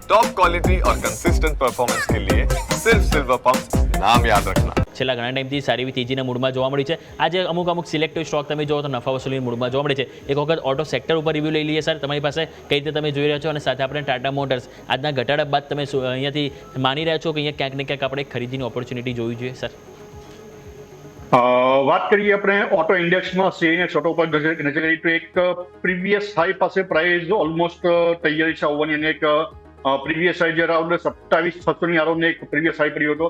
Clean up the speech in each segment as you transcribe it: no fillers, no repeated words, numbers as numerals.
Top quality और consistent performance के लिए सिर्फ सिल्वर पंप नाम याद रखना। છેલ્લા ઘણા ટાઈમથી સારી એવી તેજીના મૂડમાં જોવા મળી છે. આજે અમુક સિલેક્ટિવ સ્ટોક તમે જોવો તો નફા વસૂલીના મૂડમાં જોવા મળે છે. એક વખત ઓટો સેક્ટર ઉપર રિવ્યૂ લઈ લઈએ સર, તમારી પાસે કઈ રીતે તમે જોઈ રહ્યા છો, અને સાથે આપણે ટાટા મોટર્સ આજના ઘટાડા બાદ તમે અહીંયાથી માની રહ્યા છો કે અહીંયા ક્યાંક ને ક્યાંક આપણે ખરીદીની ઓપોર્ચ્યુનિટી જોવી જોઈએ સર? વાત કરીએ આપણે ઓટો ઇન્ડેક્સમાં સીઆઈએનએક્સ ઓટો પર નજર કરીએ તો એક પ્રીવિયસ હાઈ પાસે પ્રાઇસ ઓલમોસ્ટ તૈયારી છે આવવાની, અને એક પ્રીવિયસ હાઈ જે અરાઉન્ડ 27,600 ની અરાઉન્ડ એક પ્રીવિયસ હાઈ પડ્યો હતો.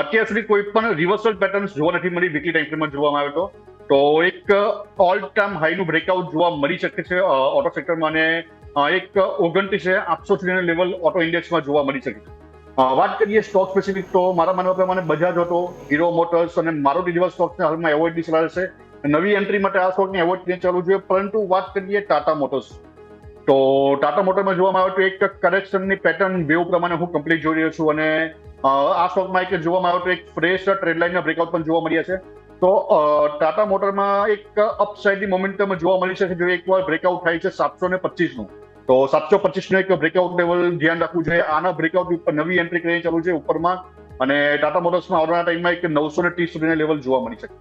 અત્યાર સુધી કોઈ પણ રિવર્સલ પેટર્ન્સ જોવા નથી મળી, વીકલી ટાઈમ ફ્રેમમાં જોવામાં આવ્યો હતો. તો એક ઓલ ટાઈમ હાઈનું બ્રેકઆઉટ જોવા મળી શકે છે ઓટો સેક્ટરમાં, અને એક 29,800 સુધીના લેવલ ઓટો ઇન્ડેક્સમાં જોવા મળી શકે છે. વાત કરીએ સ્ટોક સ્પેસિફિક તો મારા માનવા પ્રમાણે બજાજ ઓટો, હીરો મોટર્સ અને મારુતિ જેવા સ્ટોક્સને હાલમાં એવોઇડની સલાહ છે. નવી એન્ટ્રી માટે આ સ્ટોકને એવોઇડ કરીને ચાલવું જોઈએ. પરંતુ વાત કરીએ ટાટા મોટર્સ, તો ટાટા મોટરમાં જોવામાં આવે તો એક કરેક્શનની પેટર્ન વેવ પ્રમાણે હું કમ્પ્લીટ જોઈ રહ્યો છું, અને આ સ્ટોકમાં એક જોવામાં આવે તો એક ફ્રેશ ટ્રેડલાઇનના બ્રેકઆઉટ પણ જોવા મળ્યા છે. તો ટાટા મોટરમાં એક અપસાઇડની મોમેન્ટમ જોવા મળી છે. જો એકવાર બ્રેકઆઉટ થાય છે 725 નું, તો 725 નું એક બ્રેકઆઉટ લેવલ ધ્યાન રાખવું જોઈએ. આના બ્રેકઆઉટ ઉપર નવી એન્ટ્રી કરીને ચાલુ છે ઉપરમાં, અને ટાટા મોટર્સમાં આવનારા ટાઈમમાં એક 930 સુધીના લેવલ જોવા મળી શકે.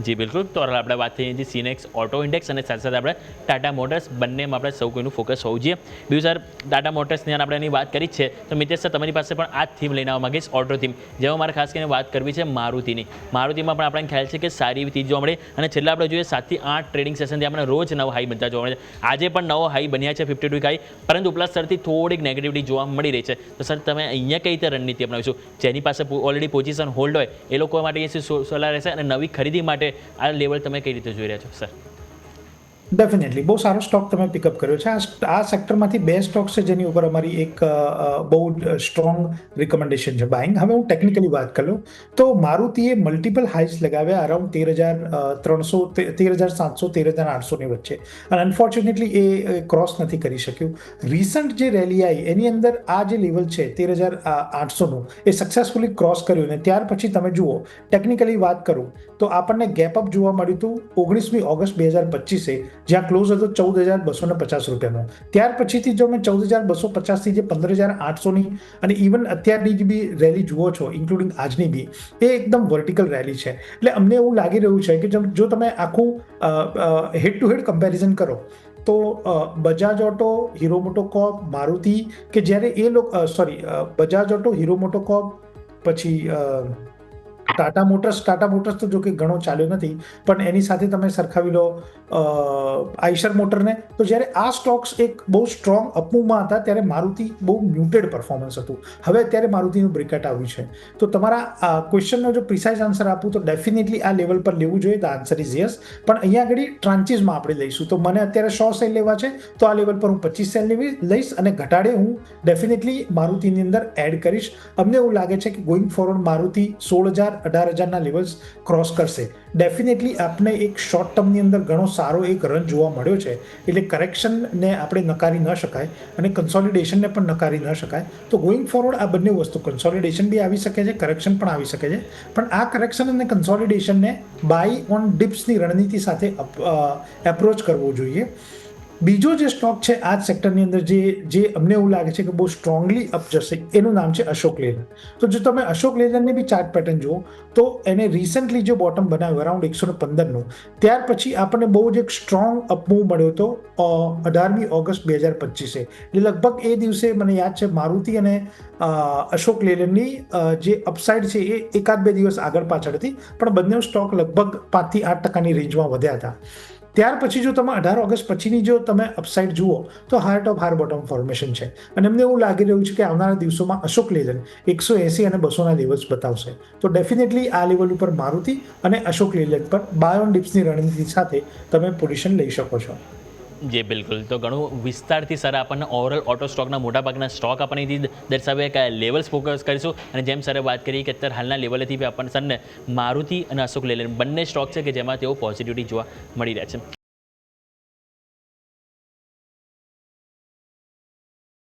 જી બિલકુલ. તો આપણે વાત થઈ હતી સીનેક્સ ઓટો ઇન્ડેક્સ અને સાથે સાથે આપણે ટાટા મોટર્સ, બંનેમાં આપણે સૌ કોઈનું ફોકસ હોવું જોઈએ. બીજું સર, ટાટા મોટર્સની આપણે એની વાત કરી છે, તો મિતેશ સર તમારી પાસે પણ આ જ થીમ લઈને આવવા માંગીશ, ઓટો થીમ, જેમાં મારે ખાસ કરીને વાત કરવી છે મારુતિની. મારુતિમાં પણ આપણને ખ્યાલ છે કે સારી એવી તેજી જોવા મળે, અને છેલ્લા આપણે જોઈએ 7 થી 8 ટ્રેડિંગ સેશનથી આપણે રોજ નવો હાઈ બનતા જોવા મળે છે. આજે પણ નવો હાઈ બન્યા છે 52 વીક હાઈ, પરંતુ ઉપલા સ્તરથી થોડીક નેગેટિવિટી જોવા મળી રહી છે. તો સર તમે અહીંયા કઈ રીતે રણનીતિ અપનાવીશું? જેની પાસે ઓલરેડી પોઝિશન હોલ્ડ હોય એ લોકો માટે એ સલાહ રહેશે, અને નવી ખરીદી માટે આ લેવલ તમે કઈ રીતે જોઈ રહ્યા છો સર? ડેફિનેટલી બહુ સારો સ્ટોક તમે પિકઅપ કર્યો છે. આ સેક્ટરમાંથી બે સ્ટોક છે જેની ઉપર અમારી એક બહુ સ્ટ્રોંગ રિકમેન્ડેશન છે બાઇંગ. હવે હું ટેકનિકલી વાત કરું તો મારુતિએ મલ્ટિપલ હાઈસ લગાવ્યા અરાઉન્ડ 13,300, 13,700, 13,800 ની વચ્ચે, અને અનફોર્ચ્યુનેટલી એ ક્રોસ નથી કરી શક્યું. રિસન્ટ જે રેલી આવી એની અંદર આ જે લેવલ છે 13,800નું એ સક્સેસફુલી ક્રોસ કર્યું, અને ત્યાર પછી તમે જુઓ ટેકનિકલી વાત કરું તો આપણને ગેપ અપ જોવા મળ્યું હતું 19મી ઓગસ્ટ 2025, જ્યાં ક્લોઝ હતો 14,250 રૂપિયાનો. ત્યાર પછીથી જો મેં 14,250 થી જે 15,800ની અને ઇવન અત્યારની જે બી રેલી જુઓ છો, ઇન્ક્લુડિંગ આજની બી, એ એકદમ વર્ટિકલ રેલી છે. એટલે અમને એવું લાગી રહ્યું છે કે જો તમે આખું હેડ ટુ હેડ કમ્પેરિઝન કરો તો બજાજ ઓટો, હીરો મોટોકોર્પ, મારુતિ, કે જ્યારે એ લોકો બજાજ ઓટો, હીરો મોટોકોર્પ, પછી ટાટા મોટર્સ તો જો કે ઘણો ચાલ્યો નથી, પણ એની સાથે તમે સરખાવી લો આઈશર મોટરને, તો જ્યારે આ સ્ટોક્સ એક બહુ સ્ટ્રોંગ અપમૂવમાં હતા ત્યારે મારુતિ બહુ મ્યુટેડ પરફોર્મન્સ હતું. હવે અત્યારે મારુતિનું બ્રેકઆઉટ આવ્યું છે. તો તમારા ક્વેશ્ચનનો જો પ્રિસાઇઝ આન્સર આપું તો ડેફિનેટલી આ લેવલ પર લેવું જોઈએ. The answer is yes. પણ અહીંયા આગળ ટ્રાન્ચીસમાં આપણે લઈશું. તો મને અત્યારે 100 સેલ લેવા છે, તો આ લેવલ પર હું 25 સેલ લઈશ, અને ઘટાડે હું ડેફિનેટલી મારુતિની અંદર એડ કરીશ. અમને એવું લાગે છે કે ગોઈંગ ફોરવર્ડ મારુતિ 16,000, 18,000ના લેવલ્સ ક્રોસ કરશે. ડેફિનેટલી આપણે એક શોર્ટ ટર્મની અંદર ઘણો સારો એક રન જોવા મળ્યો છે. એટલે કરેક્શનને આપણે નકારી ન શકાય, અને કન્સોલિડેશનને પણ નકારી ન શકાય. તો ગોઈંગ ફોરવર્ડ આ બંને વસ્તુ, કન્સોલિડેશન બી આવી શકે છે, કરેક્શન પણ આવી શકે છે, પણ આ કરેક્શન અને કન્સોલિડેશનને બાય ઓન ડિપ્સની રણનીતિ સાથે એપ્રોચ કરવો જોઈએ. બીજો જે સ્ટોક છે આ જ સેક્ટરની અંદર જે અમને એવું લાગે છે કે બહુ સ્ટ્રોંગલી અપ જશે, એનું નામ છે અશોક લેલન. તો જો તમે અશોક લેલનની બી ચાર્ટ પેટર્ન જુઓ તો એને રિસન્ટલી જો બોટમ બનાવ્યું અરાઉન્ડ 115નું, ત્યાર પછી આપણને બહુ જ એક સ્ટ્રોંગ અપમૂવ મળ્યો હતો 18મી ઓગસ્ટ 2025. એટલે લગભગ એ દિવસે મને યાદ છે મારુતિ અને અશોક લેલનની જે અપસાઇડ છે એ 1-2 દિવસ આગળ પાછળ હતી, પણ બંને સ્ટોક લગભગ 5 થી 8% રેન્જમાં વધ્યા હતા. ત્યાર પછી જો તમે 18 ઓગસ્ટ પછીની જો તમે અપસાઇડ જુઓ તો હાર્ટ ઓફ હાર બોટમ ફોર્મેશન છે, અને અમને એવું લાગી રહ્યું છે કે આવનારા દિવસોમાં અશોક લેલન 180 અને 200ના લેવલ્સ બતાવશે. તો ડેફિનેટલી આ લેવલ ઉપર મારુતિ અને અશોક લેલન પર બાય ઓન ડિપ્સની રણનીતિ સાથે તમે પોઝિશન લઈ શકો છો. જી બિલકુલ. તો ઘણું વિસ્તારથી સર આપણને ઓવરઓલ ઓટો સ્ટોકના મોટાભાગના સ્ટોક આપણને દર્શાવે કે લેવલ્સ ફોકસ કરીશું, અને જેમ સરે વાત કરી કે અત્યારે હાલના લેવલેથી બી આપણને સરને મારુતિ અને અશોક લેલન બંને સ્ટોક છે કે જેમાં તેઓ પોઝિટિવિટી જોવા મળી રહ્યા છે.